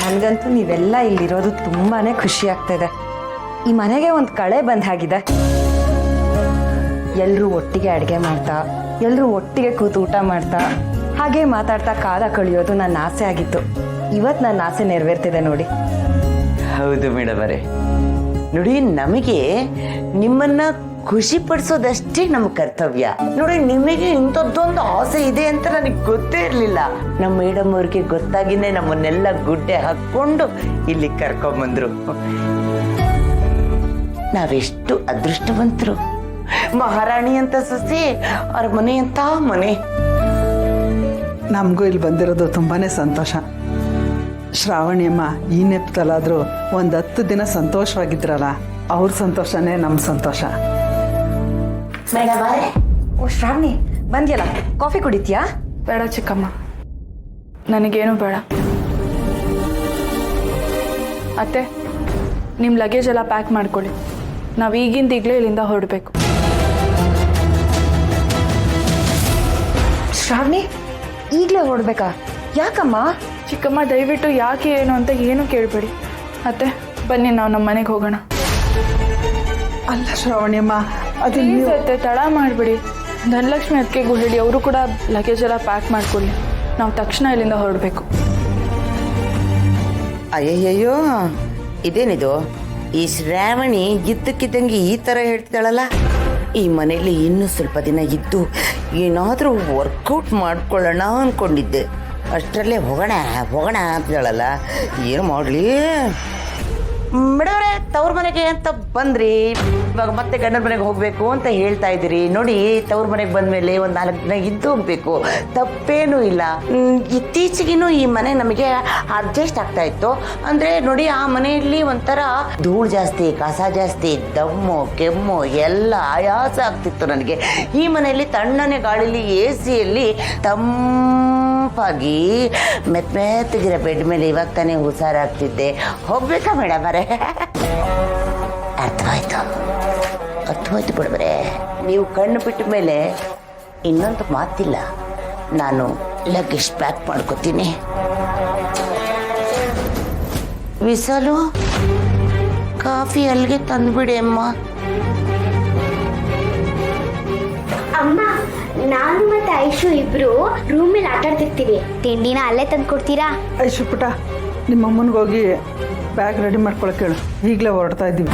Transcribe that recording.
ನನಗಂತೂ ನೀವೆಲ್ಲ ಇಲ್ಲಿರೋದು ತುಂಬಾನೇ ಖುಷಿ ಆಗ್ತಾಯಿದೆ. ಈ ಮನೆಗೆ ಒಂದು ಕಳೆ ಬಂದ ಹಾಗಿದೆ. ಎಲ್ಲರೂ ಒಟ್ಟಿಗೆ ಅಡುಗೆ ಮಾಡ್ತಾ, ಎಲ್ಲರೂ ಒಟ್ಟಿಗೆ ಕೂತು ಊಟ ಮಾಡ್ತಾ, ಹಾಗೆ ಮಾತಾಡ್ತಾ ಕಾಲ ಕಳೆಯೋದು ನನ್ನ ಆಸೆ ಆಗಿತ್ತು. ಇವತ್ತು ನನ್ನ ಆಸೆ ನೆರವೇರ್ತಿದೆ ನೋಡಿ. ಹೌದು ಮೇಡಮರೇ, ನೋಡಿ ನಮಗೆ ನಿಮ್ಮನ್ನ ಖುಷಿ ಪಡಿಸೋದಷ್ಟೇ ನಮ್ಮ ಕರ್ತವ್ಯ. ನೋಡಿ ನಿಮಗೆ ಇಂಥದ್ದೊಂದು ಆಸೆ ಇದೆ ಅಂತ ನನಗೆ ಗೊತ್ತೇ ಇರಲಿಲ್ಲ. ನಮ್ಮ ಮೇಡಮ್ ಅವ್ರಿಗೆ ಗೊತ್ತಾಗಿನೇ ನಮ್ಮನ್ನೆಲ್ಲ ಗುಡ್ಡೆ ಹಾಕೊಂಡು ಇಲ್ಲಿ ಕರ್ಕೊಂಬಂದ್ರು. ನಾವೆಷ್ಟು ಅದೃಷ್ಟವಂತರು. ಮಹಾರಾಣಿ ಅಂತ ಸೊಸೆ, ಅವ್ರ ಮನೆ ಅಂತ ಮನೆ. ನಮಗೂ ಇಲ್ಲಿ ಬಂದಿರೋದು ತುಂಬಾನೇ ಸಂತೋಷ. ಶ್ರಾವಣಿಯಮ್ಮ ಈ ನೆಪದಲ್ಲಾದರೂ ಒಂದು 10 ದಿನ ಸಂತೋಷವಾಗಿದ್ರಲ್ಲ, ಅವ್ರ ಸಂತೋಷನೇ ನಮ್ಮ ಸಂತೋಷ. ಮೇಡಮ್ ಓ ಶ್ರಾವಣಿ, ಬಂದ್ಯಲ್ಲ, ಕಾಫಿ ಕುಡಿತೀಯಾ? ಬೇಡ ಚಿಕ್ಕಮ್ಮ, ನನಗೇನು ಬೇಡ. ಅತ್ತೆ, ನಿಮ್ಮ ಲಗೇಜ್ ಎಲ್ಲ ಪ್ಯಾಕ್ ಮಾಡ್ಕೊಳ್ಳಿ. ನಾವು ಈಗಿಂದೀಗಲೇ ಇಲ್ಲಿಂದ ಹೊರಡಬೇಕು. ಶ್ರಾವಣಿ, ಈಗಲೇ ಹೊರಡ್ಬೇಕಾ? ಯಾಕಮ್ಮ? ಚಿಕ್ಕಮ್ಮ, ದಯವಿಟ್ಟು ಯಾಕೆ ಏನು ಅಂತ ಏನು ಕೇಳಬೇಡಿ. ಅತ್ತೆ, ಬನ್ನಿ ನಾವು ನಮ್ಮ ಮನೆಗೆ ಹೋಗೋಣ. ಅಲ್ಲ ಶ್ರಾವಣಿಯಮ್ಮ, ಅದು ಪ್ಲೀಸ್ ಅತ್ತೆ, ತಡ ಮಾಡಿಬಿಡಿ. ಧನಲಕ್ಷ್ಮಿ ಅದಕ್ಕೆಗೂ ಹೇಳಿ, ಅವರು ಕೂಡ ಲಗೇಜ್ ಎಲ್ಲ ಪ್ಯಾಕ್ ಮಾಡ್ಕೊಳ್ಳಿ. ನಾವು ತಕ್ಷಣ ಇಲ್ಲಿಂದ ಹೊರಡಬೇಕು. ಅಯ್ಯಯ್ಯೋ, ಇದೇನಿದು? ಈ ಶ್ರಾವಣಿ ಇದ್ದಕ್ಕಿದ್ದಂಗೆ ಈ ಥರ ಹೇಳ್ತಿದ್ದಾಳಲ್ಲ. ಈ ಮನೆಯಲ್ಲಿ ಇನ್ನೂ ಸ್ವಲ್ಪ ದಿನ ಇದ್ದು ಏನಾದರೂ ವರ್ಕೌಟ್ ಮಾಡ್ಕೊಳ್ಳೋಣ ಅಂದ್ಕೊಂಡಿದ್ದೆ. ಅಷ್ಟರಲ್ಲೇ ಹೋಗೋಣ ಅಂತಿದ್ದಾಳಲ್ಲ, ಏನು ಮಾಡಲಿ? ಮೇಡವ್ರೆ, ತವ್ರ ಮನೆಗೆ ಅಂತ ಬಂದ್ರಿ, ಇವಾಗ ಮತ್ತೆ ಗಂಡನ ಮನೆಗೆ ಹೋಗಬೇಕು ಅಂತ ಹೇಳ್ತಾ ಇದ್ದೀರಿ. ನೋಡಿ, ತವ್ರ ಮನೆಗೆ ಬಂದಮೇಲೆ ಒಂದು 4 ದಿನ ಇದ್ದು ಹೋಗಬೇಕು, ತಪ್ಪೇನೂ ಇಲ್ಲ. ಇತ್ತೀಚೆಗಿನೂ ಈ ಮನೆ ನಮಗೆ ಅಡ್ಜಸ್ಟ್ ಆಗ್ತಾ ಇತ್ತು. ಅಂದರೆ ನೋಡಿ, ಆ ಮನೆಯಲ್ಲಿ ಒಂಥರ ಧೂಳು ಜಾಸ್ತಿ, ಕಸ ಜಾಸ್ತಿ, ದಮ್ಮು ಕೆಮ್ಮು ಎಲ್ಲ ಆಯಾಸ ಆಗ್ತಿತ್ತು ನನಗೆ. ಈ ಮನೆಯಲ್ಲಿ ತಣ್ಣನೆ ಗಾಳಿಲಿ AC-ಯಲ್ಲಿ ತಂಪಾಗಿ ಮೆತ್ತಗಿರೋ ಬೆಡ್ ಮೇಲೆ ಇವಾಗ ತಾನೇ ಹುಷಾರಾಗ್ತಿದ್ದೆ. ಹೋಗ್ಬೇಕಾ ಮೇಡಮ್ ಅವರೇ? ಅರ್ಥವಾಯ್ತು ಬಿಡ್ಬರೇ. ನೀವು ಕಣ್ಣು ಬಿಟ್ಟ ಮೇಲೆ ಇನ್ನೊಂದು ಮಾತಿಲ್ಲ, ನಾನು ಲಗೇಜ್ ಪ್ಯಾಕ್ ಮಾಡ್ಕೋತೀನಿ. ವಿಸಾಲು, ಕಾಫಿ ಅಲ್ಲಿಗೆ ತಂದುಬಿಡಿ ಅಮ್ಮ. ಅಮ್ಮ, ನಾನು ಮತ್ತೆ ಐಶು ಇಬ್ರು ರೂಮಲ್ಲಿ ಆಟ ಆಡ್ತಿರ್ತೀವಿ. ತಿಂಡಿನ ಅಲ್ಲೇ ತಂದು ಕೊಡ್ತೀರಾ? ಐಶು ಪುಟ, ನಿಮ್ಮ ಅಮ್ಮನಿಗೆ ಹೋಗಿ ಬ್ಯಾಗ್ ರೆಡಿ ಮಾಡ್ಕೊಳಕ್ಕೆ ಹೇಳು. ಈಗಲೇ ಹೊರಡ್ತಾ ಇದ್ದೀವಿ.